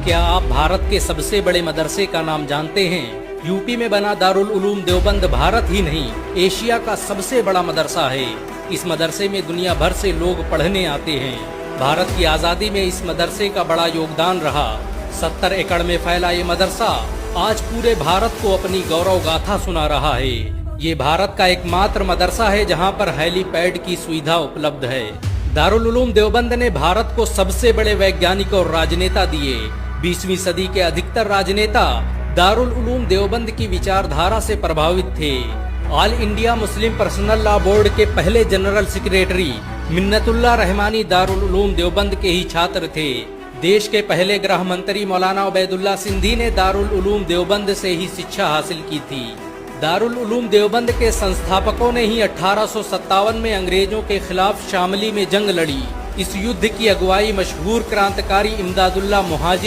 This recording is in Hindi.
क्या आप भारत के सबसे बड़े मदरसे का नाम जानते हैं? यूपी में बना दारुल उलूम देवबंद भारत ही नहीं, एशिया का सबसे बड़ा मदरसा है। इस मदरसे में दुनिया भर से लोग पढ़ने आते हैं। भारत की आज़ादी में इस मदरसे का बड़ा योगदान रहा। 70 एकड़ में फैला ये मदरसा आज पूरे भारत को अपनी गौरव गाथा सुना रहा है। ये भारत का एकमात्र मदरसा है जहाँ पर हेलीपैड की सुविधा उपलब्ध है। दारुल उलूम देवबंद ने भारत को सबसे बड़े वैज्ञानिक और राजनेता दिए। 20वीं सदी के अधिकतर राजनेता दारुल उलूम देवबंद की विचारधारा से प्रभावित थे। All India Muslim personal law board के पहले जनरल सेक्रेटरी मिन्नतुल्लाह रहमानी दारुल उलूम देवबंद के ही छात्र थे। देश के पहले गृह मंत्री मौलाना उबैदुल्लाह सिंधी ने दारुल उलूम देवबंद से ही शिक्षा हासिल की थी। दारुल उलूम देवबंद के संस्थापकों ने ही 1857 में अंग्रेजों के खिलाफ शामली में जंग लड़ी। इस युद्ध की अगुवाई मशहूर क्रांतिकारी इमदादुल्लाह मुहाजिर